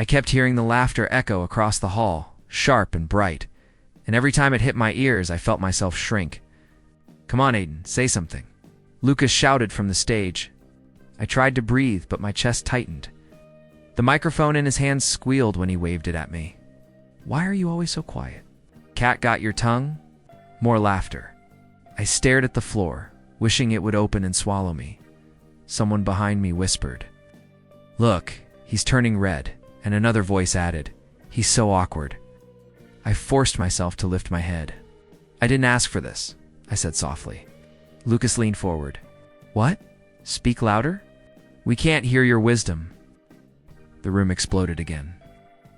I kept hearing the laughter echo across the hall, sharp and bright, and every time it hit my ears, I felt myself shrink. "Come on, Aiden, say something," Lucas shouted from the stage. I tried to breathe, but my chest tightened. The microphone in his hands squealed when he waved it at me. "Why are you always so quiet? Cat got your tongue?" More laughter. I stared at the floor, wishing it would open and swallow me. Someone behind me whispered, "Look, he's turning red," and another voice added, "He's so awkward." I forced myself to lift my head. "I didn't ask for this," I said softly. Lucas leaned forward. "What? Speak louder? We can't hear your wisdom." The room exploded again.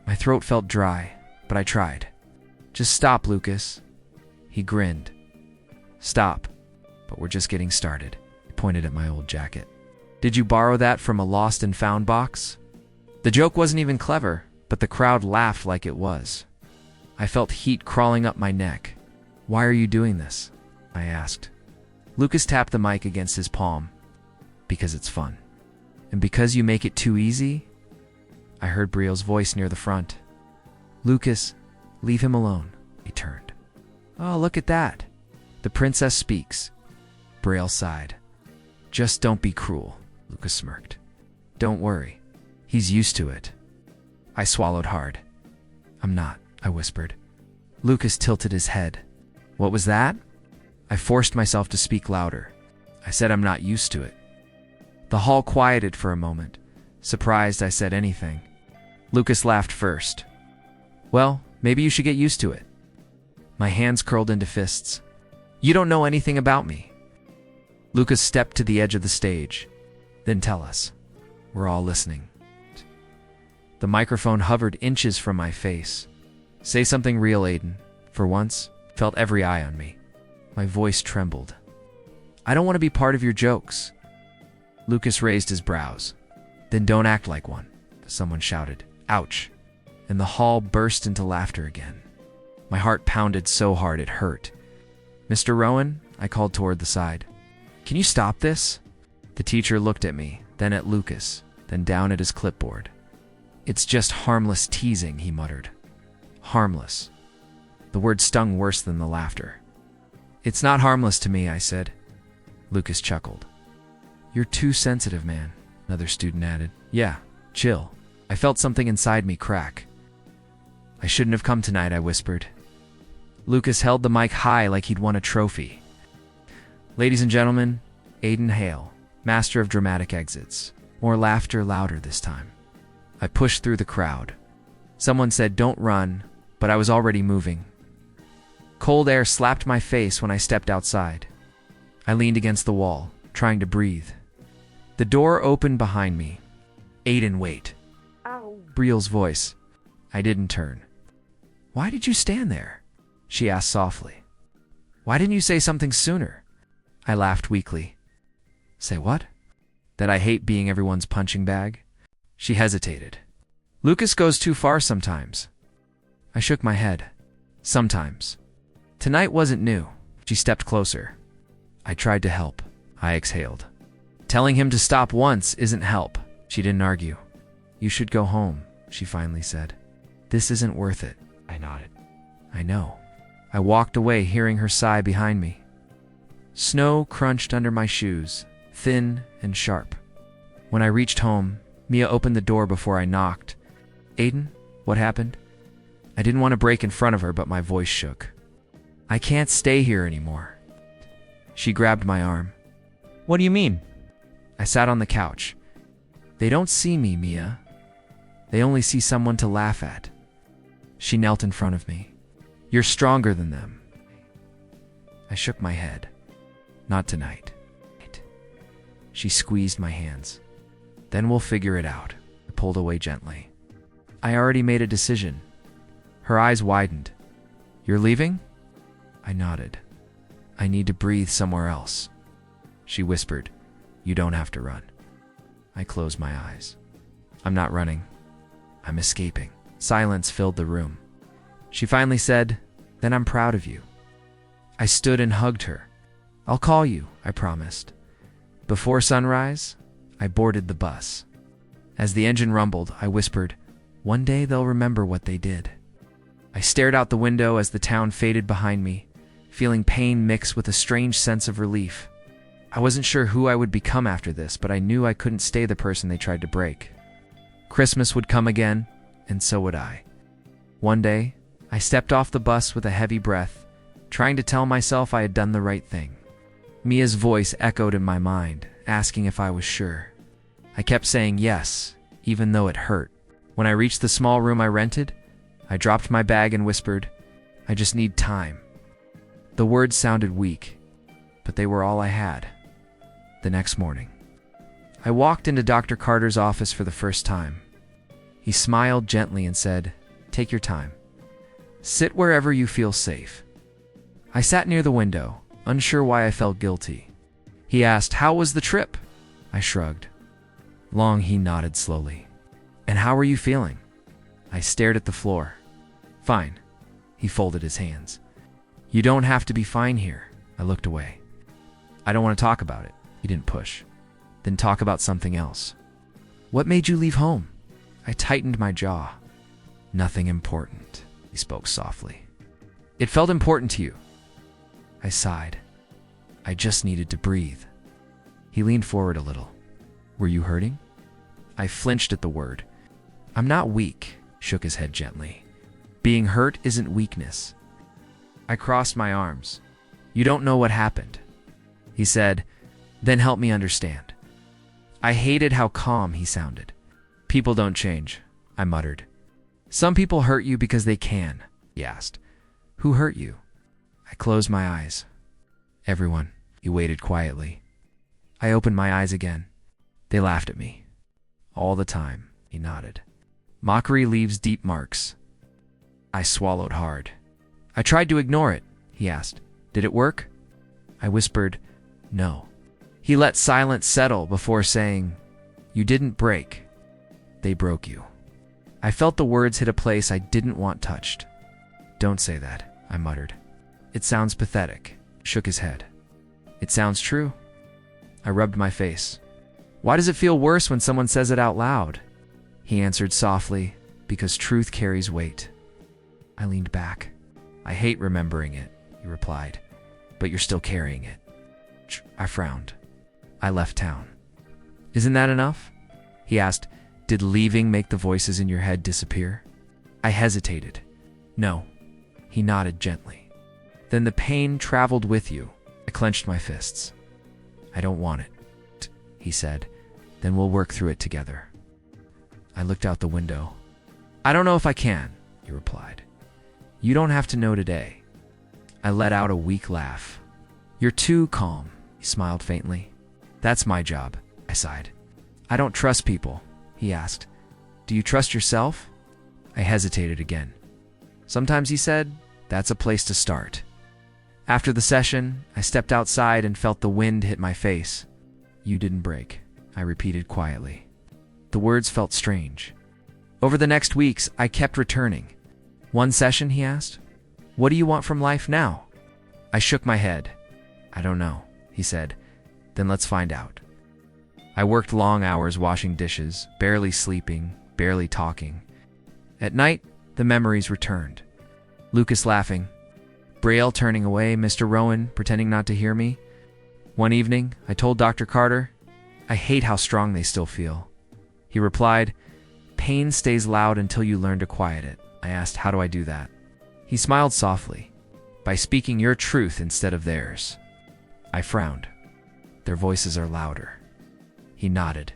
My throat felt dry, but I tried. "Just stop, Lucas." He grinned. "Stop, but we're just getting started." He pointed at my old jacket. "Did you borrow that from a lost and found box?" The joke wasn't even clever, but the crowd laughed like it was. I felt heat crawling up my neck. "Why are you doing this?" I asked. Lucas tapped the mic against his palm. "Because it's fun." "And because you make it too easy?" I heard Betrayal's voice near the front. "Lucas, leave him alone." He turned. "Oh, look at that. The princess speaks." Betrayal sighed. "Just don't be cruel," Lucas smirked. "Don't worry. He's used to it." I swallowed hard. "I'm not," I whispered. Lucas tilted his head. "What was that?" I forced myself to speak louder. I said I'm not used to it. The hall quieted for a moment, surprised I said anything. Lucas laughed first. "Well, maybe you should get used to it." My hands curled into fists. "You don't know anything about me." Lucas stepped to the edge of the stage. "Then tell us." We're all listening. The microphone hovered inches from my face. "Say something real, Aiden." For once, felt every eye on me. My voice trembled. "I don't want to be part of your jokes." Lucas raised his brows. "Then don't act like one," someone shouted. "Ouch." And the hall burst into laughter again. My heart pounded so hard it hurt. "Mr. Rowan," I called toward the side. "Can you stop this?" The teacher looked at me, then at Lucas, then down at his clipboard. "It's just harmless teasing," he muttered. Harmless. The word stung worse than the laughter. "It's not harmless to me," I said. Lucas chuckled. "You're too sensitive, man," another student added. "Yeah, chill." I felt something inside me crack. "I shouldn't have come tonight," I whispered. Lucas held the mic high like he'd won a trophy. "Ladies and gentlemen, Aiden Hale, master of dramatic exits." More laughter, louder this time. I pushed through the crowd. Someone said, "Don't run," but I was already moving. Cold air slapped my face when I stepped outside. I leaned against the wall, trying to breathe. The door opened behind me. "Aiden, wait." Ow. Betrayal's voice. I didn't turn. "Why did you stand there?" she asked softly. "Why didn't you say something sooner?" I laughed weakly. "Say what?" "That I hate being everyone's punching bag?" She hesitated. "Lucas goes too far sometimes." I shook my head. "Sometimes." Tonight wasn't new. She stepped closer. I tried to help. I exhaled. "Telling him to stop once isn't help." She didn't argue. "You should go home," she finally said. "This isn't worth it." I nodded. "I know." I walked away, hearing her sigh behind me. Snow crunched under my shoes, thin and sharp. When I reached home, Mia opened the door before I knocked. "Aiden, what happened?" I didn't want to break in front of her, but my voice shook. "I can't stay here anymore." She grabbed my arm. "What do you mean?" I sat on the couch. "They don't see me, Mia. They only see someone to laugh at." She knelt in front of me. "You're stronger than them." I shook my head. "Not tonight." She squeezed my hands. "Then we'll figure it out." I pulled away gently. "I already made a decision." Her eyes widened. "You're leaving?" I nodded. "I need to breathe somewhere else." She whispered, "You don't have to run." I closed my eyes. "I'm not running. I'm escaping." Silence filled the room. She finally said, "Then I'm proud of you." I stood and hugged her. "I'll call you," I promised. Before sunrise, I boarded the bus. As the engine rumbled, I whispered, One day they'll remember what they did. I stared out the window as the town faded behind me, feeling pain mixed with a strange sense of relief. I wasn't sure who I would become after this, but I knew I couldn't stay the person they tried to break. Christmas would come again, and so would I. One day, I stepped off the bus with a heavy breath, trying to tell myself I had done the right thing. Mia's voice echoed in my mind, asking if I was sure. I kept saying yes, even though it hurt. When I reached the small room I rented, I dropped my bag and whispered, "I just need time." The words sounded weak, but they were all I had. The next morning, I walked into Dr. Carter's office for the first time. He smiled gently and said, "Take your time. Sit wherever you feel safe." I sat near the window, unsure why I felt guilty. He asked, "How was the trip?" I shrugged. Long, he nodded slowly. "And how are you feeling?" I stared at the floor. "Fine." He folded his hands. "You don't have to be fine here." I looked away. "I don't want to talk about it." He didn't push. "Then talk about something else." "What made you leave home?" I tightened my jaw. "Nothing important," he spoke softly. "It felt important to you." I sighed. I just needed to breathe. He leaned forward a little. "Were you hurting?" I flinched at the word. "I'm not weak," shook his head gently. "Being hurt isn't weakness." I crossed my arms. "You don't know what happened." He said, "Then help me understand." I hated how calm he sounded. "People don't change," I muttered. "Some people hurt you because they can," he asked. "Who hurt you?" I closed my eyes. "Everyone." He waited quietly. I opened my eyes again. "They laughed at me." "All the time," he nodded. "Mockery leaves deep marks." I swallowed hard. "I tried to ignore it," he asked. "Did it work?" I whispered, "No." He let silence settle before saying, "You didn't break. They broke you." I felt the words hit a place I didn't want touched. "Don't say that," I muttered. "It sounds pathetic," shook his head. "It sounds true." I rubbed my face. "Why does it feel worse when someone says it out loud?" He answered softly, "Because truth carries weight." I leaned back. "I hate remembering it," he replied, "but you're still carrying it." I frowned. I left town. "Isn't that enough?" He asked. "Did leaving make the voices in your head disappear?" I hesitated. "No." He nodded gently. "Then the pain traveled with you." I clenched my fists. "I don't want it," he said. "Then we'll work through it together." I looked out the window. "I don't know if I can," he replied. "You don't have to know today." I let out a weak laugh. "You're too calm," he smiled faintly. "That's my job," I sighed. "I don't trust people," he asked. "Do you trust yourself?" I hesitated again. "Sometimes," he said, "that's a place to start." After the session, I stepped outside and felt the wind hit my face. "You didn't break," I repeated quietly. The words felt strange. Over the next weeks, I kept returning. "One session?" he asked. "What do you want from life now?" I shook my head. "I don't know," he said. "Then let's find out." I worked long hours washing dishes, barely sleeping, barely talking. At night, the memories returned. Lucas laughing, Betrayal turning away, Mr. Rowan pretending not to hear me. One evening, I told Dr. Carter, "I hate how strong they still feel." He replied, "Pain stays loud until you learn to quiet it." I asked, "How do I do that?" He smiled softly, "By speaking your truth instead of theirs." I frowned. "Their voices are louder." He nodded.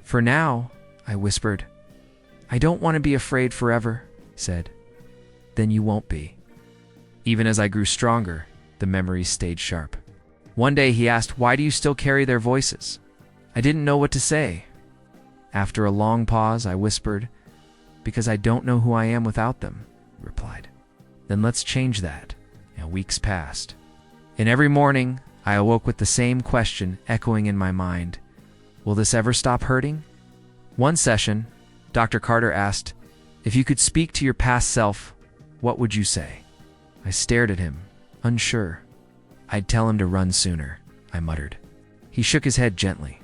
"For now," I whispered. "I don't want to be afraid forever," he said. "Then you won't be." Even as I grew stronger, the memories stayed sharp. One day he asked, "Why do you still carry their voices?" I didn't know what to say. After a long pause, I whispered, "Because I don't know who I am without them," he replied. "Then let's change that." And weeks passed. And every morning, I awoke with the same question echoing in my mind. Will this ever stop hurting? One session, Dr. Carter asked, "If you could speak to your past self, what would you say?" I stared at him, unsure. "I'd tell him to run sooner," I muttered. He shook his head gently.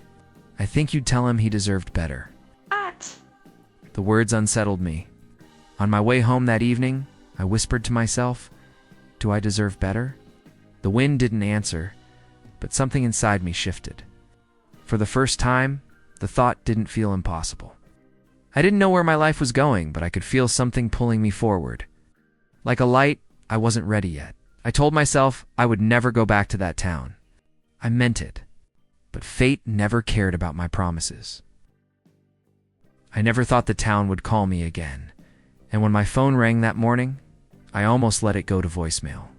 "I think you'd tell him he deserved better." The words unsettled me. On my way home that evening, I whispered to myself, "Do I deserve better?" The wind didn't answer, but something inside me shifted. For the first time, the thought didn't feel impossible. I didn't know where my life was going, but I could feel something pulling me forward. Like a light, I wasn't ready yet. I told myself I would never go back to that town. I meant it. But fate never cared about my promises. I never thought the town would call me again, and when my phone rang that morning, I almost let it go to voicemail.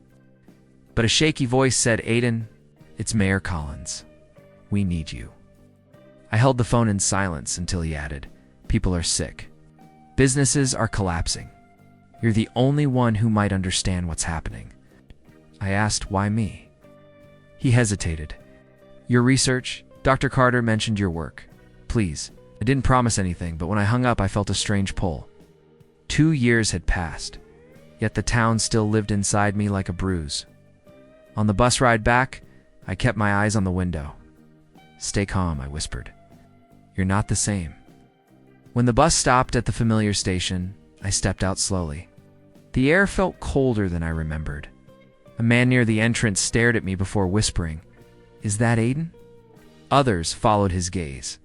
But a shaky voice said, "Aiden, it's Mayor Collins. We need you." I held the phone in silence until he added, "People are sick. Businesses are collapsing. You're the only one who might understand what's happening." I asked, "Why me?" He hesitated. "Your research, Dr. Carter mentioned your work. Please." I didn't promise anything, but when I hung up, I felt a strange pull. 2 years had passed, yet the town still lived inside me like a bruise. On the bus ride back, I kept my eyes on the window. "Stay calm," I whispered. "You're not the same." When the bus stopped at the familiar station, I stepped out slowly. The air felt colder than I remembered. A man near the entrance stared at me before whispering, "Is that Aiden?" Others followed his gaze.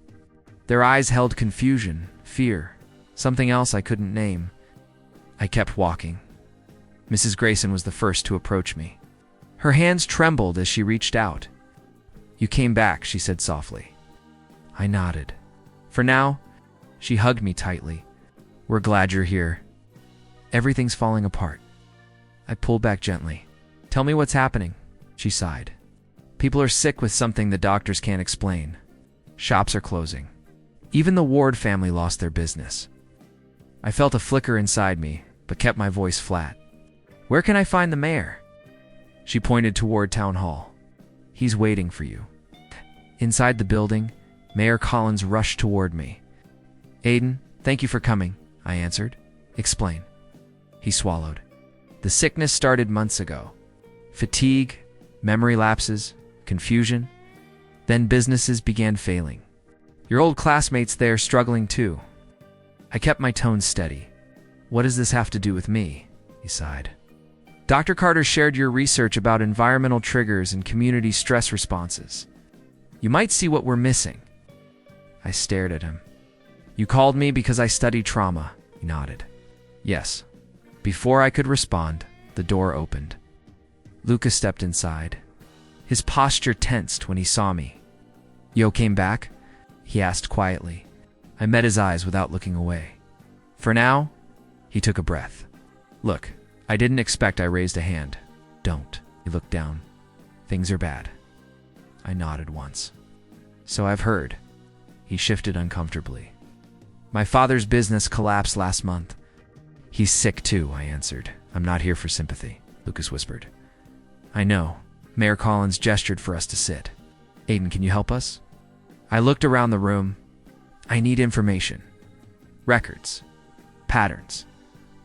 Their eyes held confusion, fear, something else I couldn't name. I kept walking. Mrs. Grayson was the first to approach me. Her hands trembled as she reached out. "You came back," she said softly. I nodded. "For now." She hugged me tightly. "We're glad you're here. Everything's falling apart." I pulled back gently. "Tell me what's happening," she sighed. "People are sick with something the doctors can't explain. Shops are closing. Even the Ward family lost their business." I felt a flicker inside me, but kept my voice flat. "Where can I find the mayor?" She pointed toward Town Hall. "He's waiting for you." Inside the building, Mayor Collins rushed toward me. "Aiden, thank you for coming," I answered. "Explain." He swallowed. "The sickness started months ago. Fatigue, memory lapses, confusion. Then businesses began failing. Your old classmates there struggling too." I kept my tone steady. "What does this have to do with me?" he sighed. "Dr. Carter shared your research about environmental triggers and community stress responses. You might see what we're missing." I stared at him. "You called me because I study trauma," he nodded. "Yes." Before I could respond, the door opened. Lucas stepped inside. His posture tensed when he saw me. "Yo came back?" he asked quietly. I met his eyes without looking away. "For now," he took a breath. "Look, I didn't expect." I raised a hand. "Don't." He looked down. "Things are bad." I nodded once. "So I've heard." He shifted uncomfortably. "My father's business collapsed last month." "He's sick too," I answered. "I'm not here for sympathy," Lucas whispered. "I know." Mayor Collins gestured for us to sit. "Aiden, can you help us?" I looked around the room. "I need information. Records. Patterns.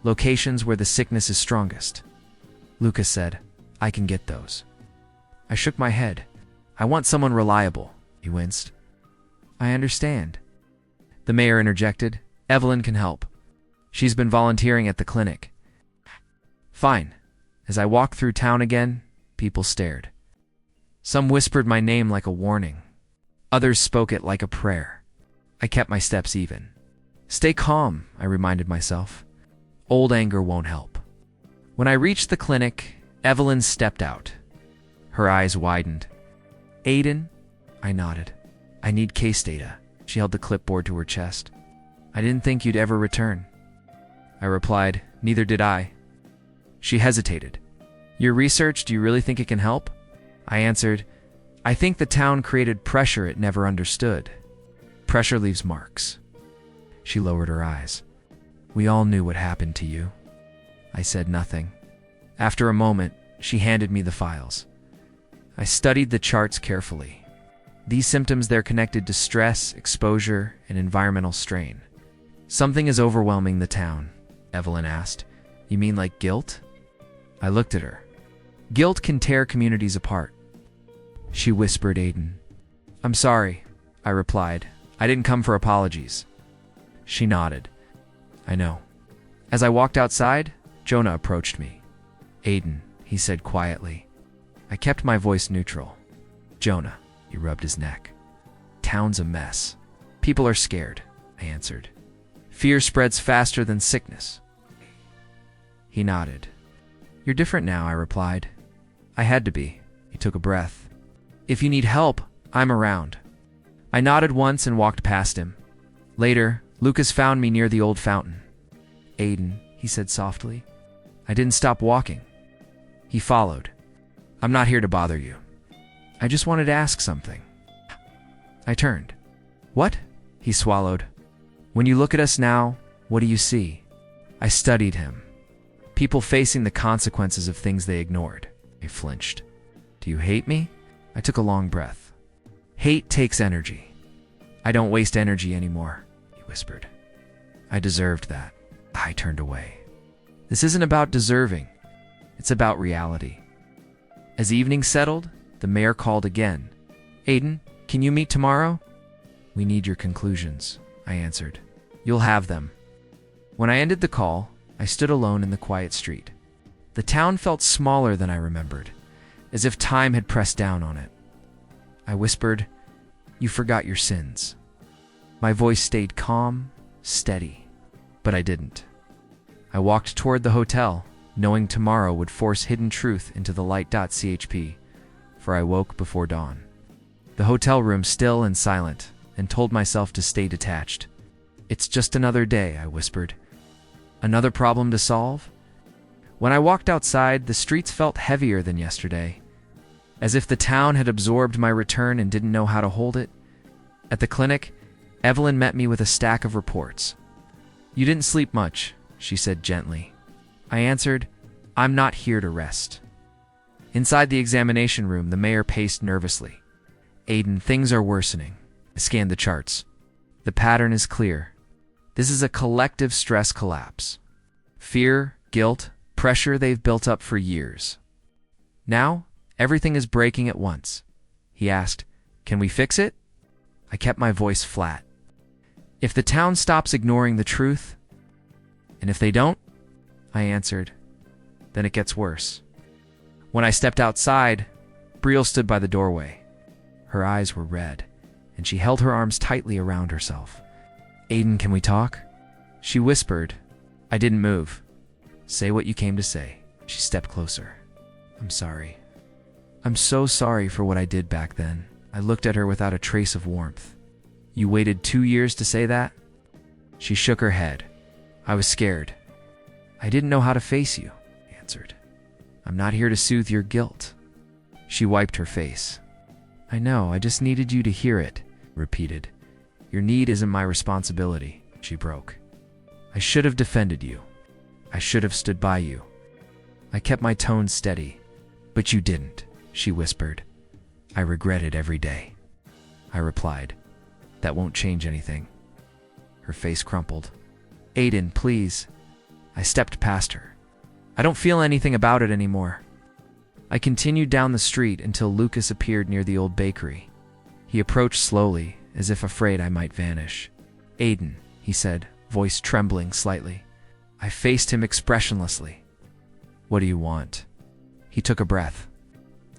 Locations where the sickness is strongest." Lucas said, "I can get those." I shook my head. "I want someone reliable." He winced. "I understand." The mayor interjected, "Evelyn can help. She's been volunteering at the clinic." "Fine." As I walked through town again, people stared. Some whispered my name like a warning. Others spoke it like a prayer. I kept my steps even. "Stay calm," I reminded myself. "Old anger won't help." When I reached the clinic, Evelyn stepped out. Her eyes widened. "Aiden?" I nodded. "I need case data." She held the clipboard to her chest. "I didn't think you'd ever return." I replied, "Neither did I." She hesitated. "Your research, do you really think it can help?" I answered, "I think the town created pressure it never understood. Pressure leaves marks." She lowered her eyes. "We all knew what happened to you." I said nothing. After a moment, she handed me the files. I studied the charts carefully. These symptoms, they're connected to stress, exposure, and environmental strain. "Something is overwhelming the town," Evelyn asked. "You mean like guilt?" I looked at her. "Guilt can tear communities apart." She whispered, "Aiden." "I'm sorry," I replied. "I didn't come for apologies." She nodded. I know. As I walked outside, Jonah approached me. Aiden, he said quietly. I kept my voice neutral. Jonah, he rubbed his neck. Town's a mess. People are scared, I answered. Fear spreads faster than sickness. He nodded. You're different now, I replied. I had to be. He took a breath. If you need help, I'm around. I nodded once and walked past him. Later, Lucas found me near the old fountain. Aiden, he said softly. I didn't stop walking. He followed. I'm not here to bother you. I just wanted to ask something. I turned. What? He swallowed. When you look at us now, what do you see? I studied him. People facing the consequences of things they ignored. He flinched. Do you hate me? I took a long breath. Hate takes energy. I don't waste energy anymore, he whispered. I deserved that. I turned away. This isn't about deserving. It's about reality. As evening settled, the mayor called again. Aiden, can you meet tomorrow? We need your conclusions, I answered. You'll have them. When I ended the call, I stood alone in the quiet street. The town felt smaller than I remembered, as if time had pressed down on it. I whispered, You forgot your sins. My voice stayed calm, steady, but I didn't. I walked toward the hotel, knowing tomorrow would force hidden truth into the light.chp, for I woke before dawn. The hotel room still and silent, and told myself to stay detached. It's just another day, I whispered. Another problem to solve? When I walked outside, the streets felt heavier than yesterday, as if the town had absorbed my return and didn't know how to hold it. At the clinic, Evelyn met me with a stack of reports. You didn't sleep much, she said gently. I answered, I'm not here to rest. Inside the examination room, the mayor paced nervously. Aiden, things are worsening. I scanned the charts. The pattern is clear. This is a collective stress collapse. Fear, guilt, pressure they've built up for years. Now, everything is breaking at once. He asked, Can we fix it? I kept my voice flat. If the town stops ignoring the truth, and if they don't, I answered, then it gets worse. When I stepped outside, Brielle stood by the doorway. Her eyes were red, and she held her arms tightly around herself. Aiden, can we talk? She whispered. I didn't move. Say what you came to say. She stepped closer. I'm sorry. I'm so sorry for what I did back then. I looked at her without a trace of warmth. You waited 2 years to say that? She shook her head. I was scared. I didn't know how to face you, I answered. I'm not here to soothe your guilt. She wiped her face. I know, I just needed you to hear it, repeated. Your need isn't my responsibility, she broke. I should have defended you. I should have stood by you. I kept my tone steady, but you didn't, she whispered. I regret it every day. I replied, That won't change anything. Her face crumpled. Aiden, please. I stepped past her. I don't feel anything about it anymore. I continued down the street until Lucas appeared near the old bakery. He approached slowly, as if afraid I might vanish. Aiden, he said, voice trembling slightly. I faced him expressionlessly. What do you want? He took a breath.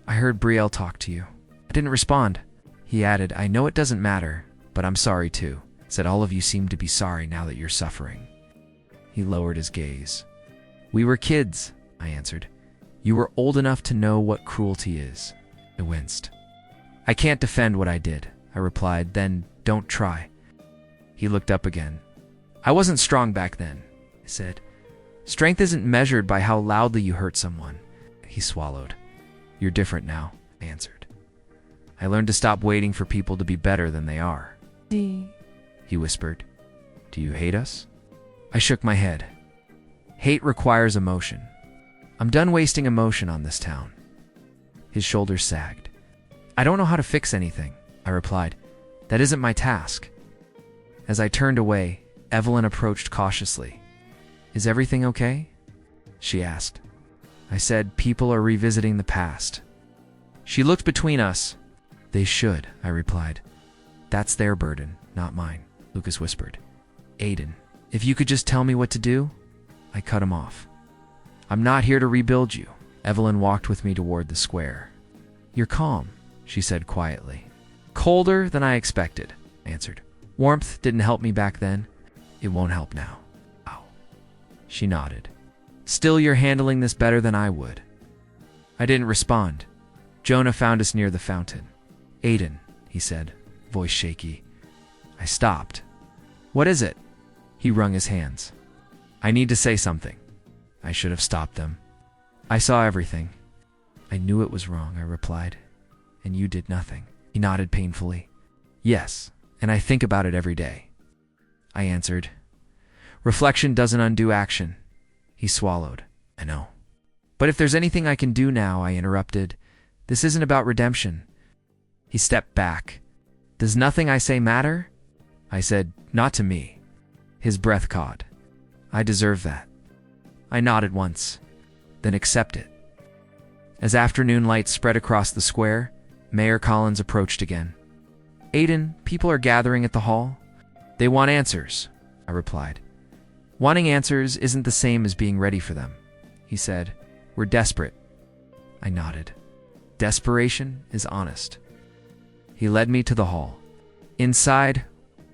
I heard Brielle talk to you. I didn't respond. He added, I know it doesn't matter, but I'm sorry too. Said all of you seem to be sorry now that you're suffering. He lowered his gaze. We were kids, I answered. You were old enough to know what cruelty is. I winced. I can't defend what I did, I replied, then don't try. He looked up again. I wasn't strong back then, I said. Strength isn't measured by how loudly you hurt someone. He swallowed. You're different now, I answered. I learned to stop waiting for people to be better than they are. He whispered. Do you hate us? I shook my head. Hate requires emotion. I'm done wasting emotion on this town. His shoulders sagged. I don't know how to fix anything, I replied. That isn't my task. As I turned away, Evelyn approached cautiously. Is everything okay? She asked. I said, people are revisiting the past. She looked between us. They should, I replied. That's their burden, not mine, Lucas whispered. Aiden, If you could just tell me what to do? I cut him off. I'm not here to rebuild you. Evelyn walked with me toward the square. You're calm, she said quietly. Colder than I expected, I answered. Warmth didn't help me back then. It won't help now. Ow. She nodded. Still, you're handling this better than I would. I didn't respond. Jonah found us near the fountain. Aiden, he said, voice shaky. I stopped. What is it? He wrung his hands. I need to say something. I should have stopped them. I saw everything. I knew it was wrong, I replied. And you did nothing. He nodded painfully. Yes, and I think about it every day. I answered. Reflection doesn't undo action. He swallowed. I know. But if there's anything I can do now, I interrupted. This isn't about redemption. He stepped back. Does nothing I say matter? I said, not to me. His breath caught. I deserve that. I nodded once, then accept it. As afternoon light spread across the square, Mayor Collins approached again. Aiden, people are gathering at the hall. They want answers, I replied. Wanting answers isn't the same as being ready for them, he said. We're desperate. I nodded. Desperation is honest. He led me to the hall. Inside,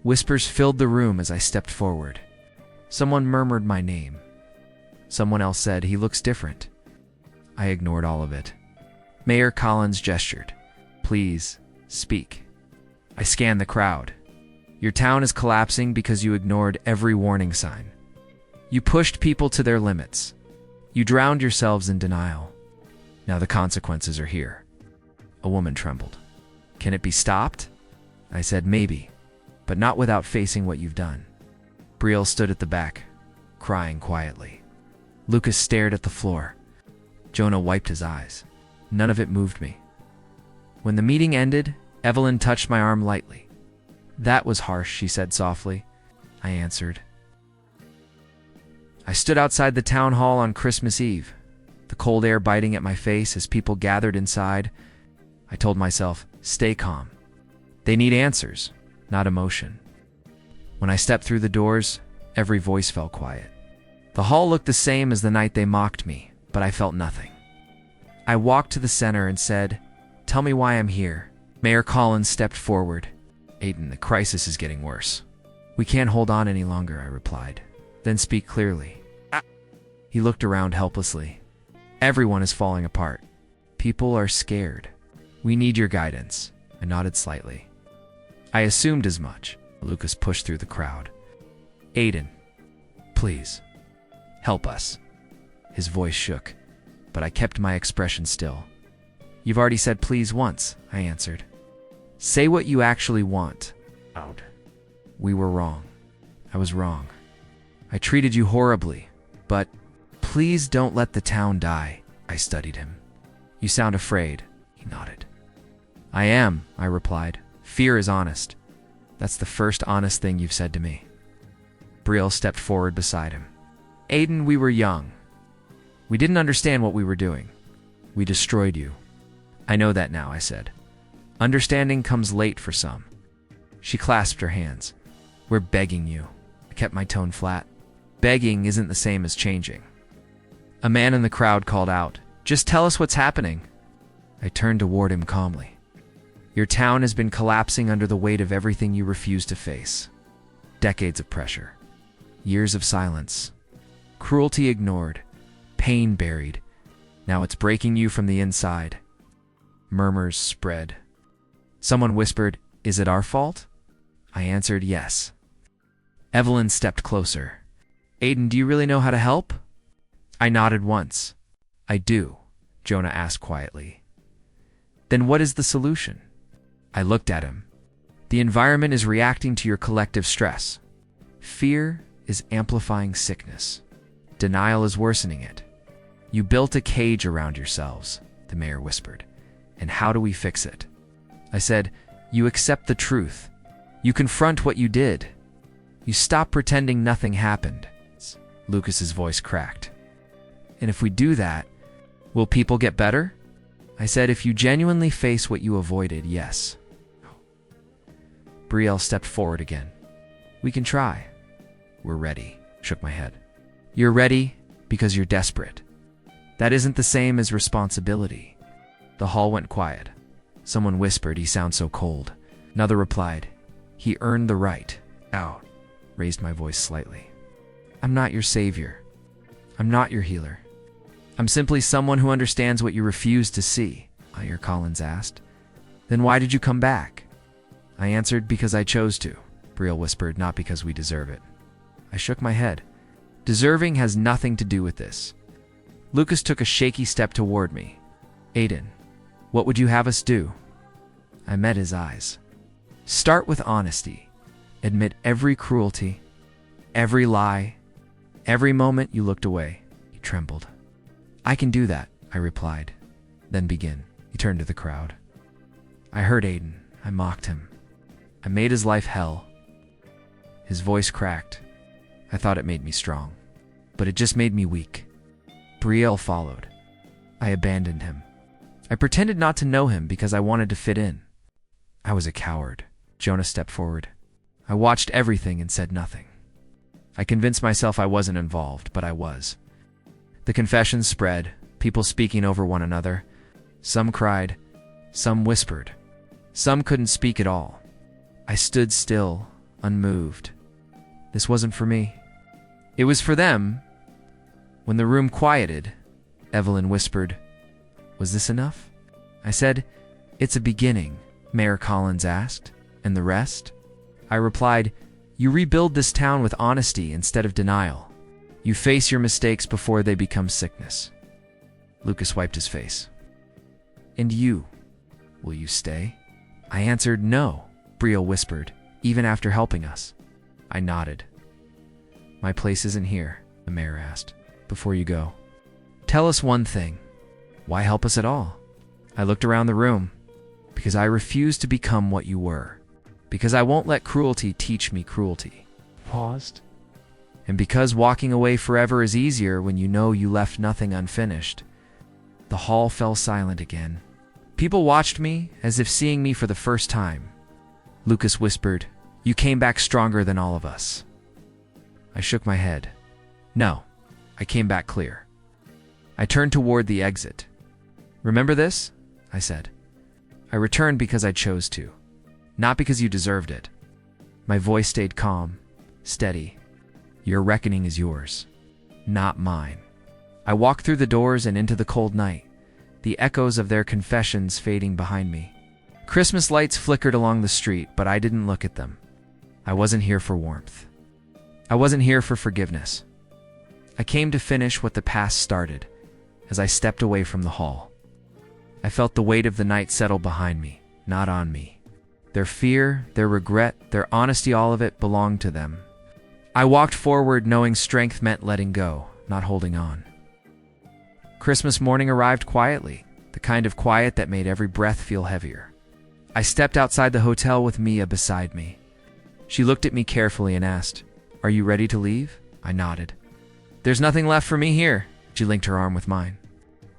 whispers filled the room as I stepped forward. Someone murmured my name. Someone else said, he looks different. I ignored all of it. Mayor Collins gestured. Please, speak. I scanned the crowd. Your town is collapsing because you ignored every warning sign. You pushed people to their limits. You drowned yourselves in denial. Now the consequences are here. A woman trembled. Can it be stopped? I said maybe, but not without facing what you've done. Betrayal stood at the back, crying quietly. Lucas stared at the floor. Jonah wiped his eyes. None of it moved me. When the meeting ended, Evelyn touched my arm lightly. That was harsh, she said softly. I answered. I stood outside the town hall on Christmas Eve, the cold air biting at my face as people gathered inside. I told myself, stay calm. They need answers, not emotion. When I stepped through the doors, every voice fell quiet. The hall looked the same as the night they mocked me, but I felt nothing. I walked to the center and said, tell me why I'm here. Mayor Collins stepped forward. Aiden, the crisis is getting worse. We can't hold on any longer, I replied. Then speak clearly. He looked around helplessly. Everyone is falling apart. People are scared. We need your guidance. I nodded slightly. I assumed as much. Lucas pushed through the crowd. Aiden, please, help us. His voice shook, but I kept my expression still. You've already said please once, I answered. Say what you actually want. Out. We were wrong. I was wrong. I treated you horribly, but please don't let the town die. I studied him. You sound afraid, he nodded. I am, I replied. Fear is honest. That's the first honest thing you've said to me. Betrayal stepped forward beside him. Aiden, we were young. We didn't understand what we were doing. We destroyed you. I know that now, I said. Understanding comes late for some. She clasped her hands. We're begging you. I kept my tone flat. Begging isn't the same as changing. A man in the crowd called out, just tell us what's happening. I turned toward him calmly. Your town has been collapsing under the weight of everything you refuse to face. Decades of pressure. Years of silence. Cruelty ignored. Pain buried. Now it's breaking you from the inside. Murmurs spread. Someone whispered, is it our fault? I answered yes. Evelyn stepped closer. Aiden, do you really know how to help? I nodded once. I do, Jonah asked quietly. Then what is the solution? I looked at him. The environment is reacting to your collective stress. Fear is amplifying sickness. Denial is worsening it. You built a cage around yourselves, the mayor whispered. And how do we fix it? I said, you accept the truth. You confront what you did. You stop pretending nothing happened. Lucas's voice cracked. And if we do that, will people get better? I said, if you genuinely face what you avoided, yes. Betrayal stepped forward again. We can try. We're ready. Shook my head. You're ready because you're desperate. That isn't the same as responsibility. The hall went quiet. Someone whispered, "He sounds so cold." Another replied, "He earned the right." Out. Raised my voice slightly. I'm not your savior. I'm not your healer. I'm simply someone who understands what you refuse to see. Mayor Collins asked. Then why did you come back? I answered, because I chose to. Betrayal whispered, not because we deserve it. I shook my head. Deserving has nothing to do with this. Lucas took a shaky step toward me. Aiden, what would you have us do? I met his eyes. Start with honesty. Admit every cruelty, every lie, every moment you looked away. He trembled. I can do that, I replied. Then begin. He turned to the crowd. I hurt Aiden. I mocked him. I made his life hell. His voice cracked. I thought it made me strong, but it just made me weak. Betrayal followed. I abandoned him. I pretended not to know him because I wanted to fit in. I was a coward. Jonah stepped forward. I watched everything and said nothing. I convinced myself I wasn't involved, but I was. The confessions spread, people speaking over one another. Some cried, some whispered, some couldn't speak at all. I stood still, unmoved. This wasn't for me. It was for them. When the room quieted, Evelyn whispered, Was this enough? I said, It's a beginning, Mayor Collins asked. And the rest? I replied, You rebuild this town with honesty instead of denial. You face your mistakes before they become sickness. Lucas wiped his face. And you? Will you stay? I answered, No, Betrayal whispered, even after helping us. I nodded. My place isn't here, the mayor asked. Before you go, tell us one thing. Why help us at all? I looked around the room. Because I refuse to become what you were. Because I won't let cruelty teach me cruelty. Paused. And because walking away forever is easier when you know you left nothing unfinished. The hall fell silent again. People watched me as if seeing me for the first time. Lucas whispered, You came back stronger than all of us. I shook my head. No, I came back clear. I turned toward the exit. Remember this? I said. I returned because I chose to, not because you deserved it. My voice stayed calm, steady. Your reckoning is yours, not mine. I walked through the doors and into the cold night, the echoes of their confessions fading behind me. Christmas lights flickered along the street, but I didn't look at them. I wasn't here for warmth. I wasn't here for forgiveness. I came to finish what the past started as I stepped away from the hall. I felt the weight of the night settle behind me, not on me. Their fear, their regret, their honesty, all of it belonged to them. I walked forward knowing strength meant letting go, not holding on. Christmas morning arrived quietly, the kind of quiet that made every breath feel heavier. I stepped outside the hotel with Mia beside me. She looked at me carefully and asked, Are you ready to leave? I nodded. There's nothing left for me here. She linked her arm with mine.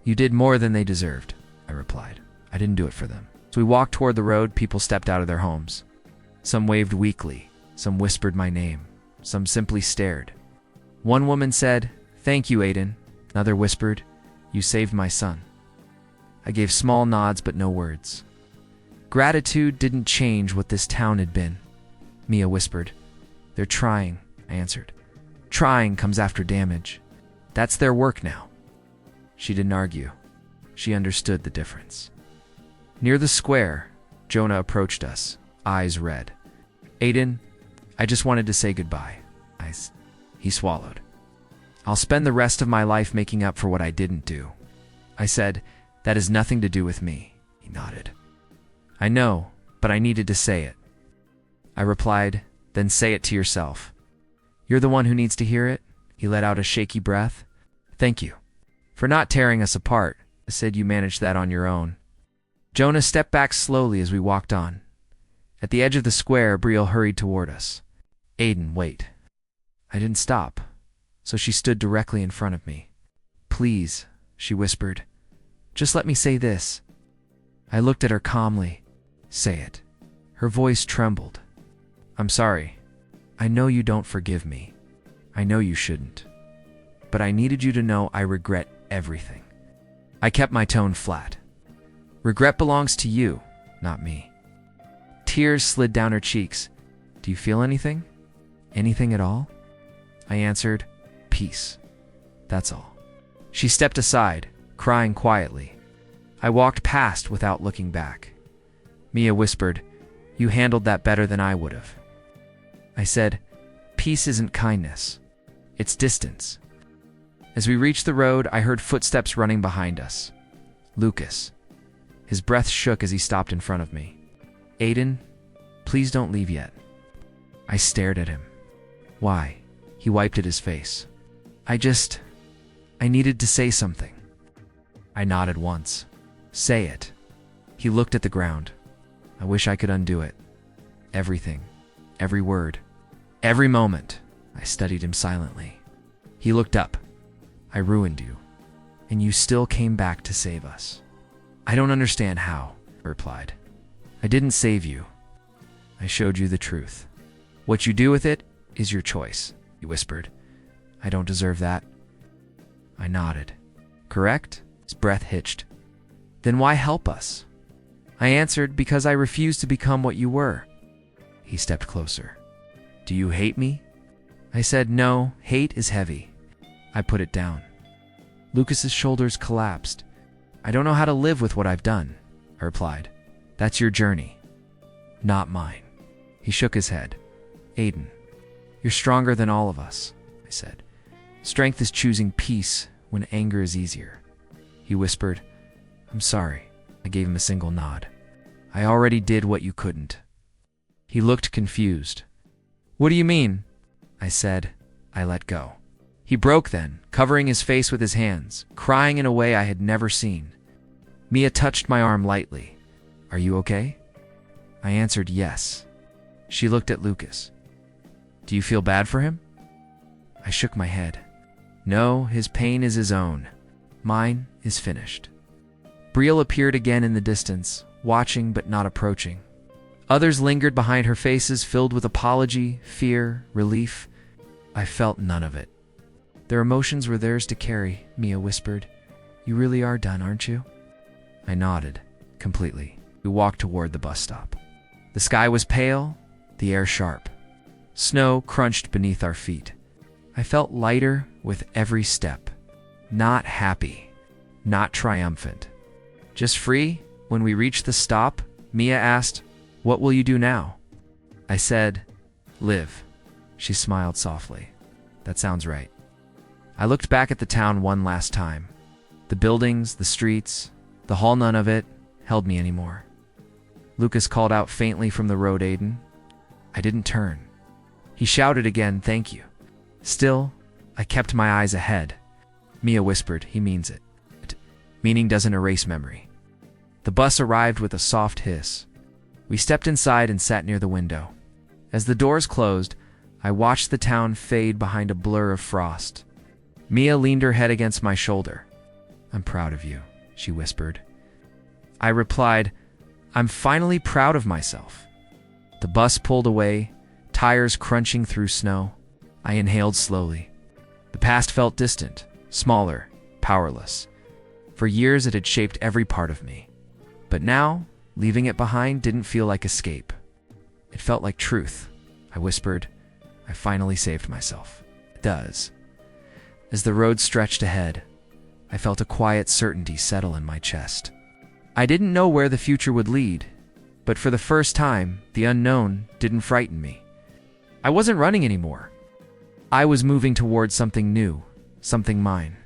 You did more than they deserved, I replied. I didn't do it for them. As we walked toward the road, people stepped out of their homes. Some waved weakly, some whispered my name, some simply stared. One woman said, Thank you, Aiden. Another whispered, You saved my son. I gave small nods but no words. Gratitude didn't change what this town had been. Mia whispered, They're trying, I answered. Trying comes after damage. That's their work now. She didn't argue. She understood the difference. Near the square, Jonah approached us, eyes red. Aiden, I just wanted to say goodbye. He swallowed. I'll spend the rest of my life making up for what I didn't do. I said, That has nothing to do with me. He nodded. I know, but I needed to say it. I replied, Then say it to yourself. You're the one who needs to hear it. He let out a shaky breath. Thank you. For not tearing us apart. I said you managed that on your own. Jonah stepped back slowly as we walked on. At the edge of the square, Betrayal hurried toward us. Aiden, wait. I didn't stop, so she stood directly in front of me. Please, she whispered. Just let me say this. I looked at her calmly. Say it. Her voice trembled. I'm sorry. I know you don't forgive me. I know you shouldn't. But I needed you to know I regret everything. I kept my tone flat. Regret belongs to you, not me. Tears slid down her cheeks. Do you feel anything? Anything at all? I answered, peace. That's all. She stepped aside, crying quietly. I walked past without looking back. Mia whispered, you handled that better than I would have. I said, peace isn't kindness. It's distance. As we reached the road, I heard footsteps running behind us. Lucas. His breath shook as he stopped in front of me. Aiden, please don't leave yet. I stared at him. Why? He wiped at his face. I needed to say something. I nodded once. Say it. He looked at the ground. I wish I could undo it. Everything. Every word. Every moment. I studied him silently. He looked up. I ruined you. And you still came back to save us. I don't understand how, I replied. I didn't save you. I showed you the truth. What you do with it is your choice, he whispered. I don't deserve that. I nodded. Correct? His breath hitched. Then why help us? I answered, because I refused to become what you were. He stepped closer. Do you hate me? I said, no, hate is heavy. I put it down. Lucas's shoulders collapsed. I don't know how to live with what I've done, I replied. That's your journey, not mine. He shook his head. Aiden, you're stronger than all of us, I said. Strength is choosing peace when anger is easier. He whispered, I'm sorry. I gave him a single nod. I already did what you couldn't. He looked confused. What do you mean? I said. I let go. He broke then, covering his face with his hands, crying in a way I had never seen. Mia touched my arm lightly. Are you okay? I answered yes. She looked at Lucas. Do you feel bad for him? I shook my head. No, his pain is his own. Mine is finished. Brielle appeared again in the distance, watching but not approaching. Others lingered behind her faces, filled with apology, fear, relief. I felt none of it. Their emotions were theirs to carry, Mia whispered. You really are done, aren't you? I nodded, completely. We walked toward the bus stop. The sky was pale, the air sharp. Snow crunched beneath our feet. I felt lighter with every step. Not happy, not triumphant. Just free. When we reached the stop, Mia asked, What will you do now? I said, Live. She smiled softly. That sounds right. I looked back at the town one last time. The buildings, the streets, the hall, none of it held me anymore. Lucas called out faintly from the road, Aiden. I didn't turn. He shouted again, thank you. Still, I kept my eyes ahead. Mia whispered, he means it. Meaning doesn't erase memory. The bus arrived with a soft hiss. We stepped inside and sat near the window. As the doors closed, I watched the town fade behind a blur of frost. Mia leaned her head against my shoulder. I'm proud of you, she whispered. I replied, I'm finally proud of myself. The bus pulled away, tires crunching through snow. I inhaled slowly. The past felt distant, smaller, powerless. For years it had shaped every part of me. But now, leaving it behind didn't feel like escape. It felt like truth. I whispered, I finally saved myself. It does. As the road stretched ahead, I felt a quiet certainty settle in my chest. I didn't know where the future would lead, but for the first time, the unknown didn't frighten me. I wasn't running anymore. I was moving towards something new, something mine.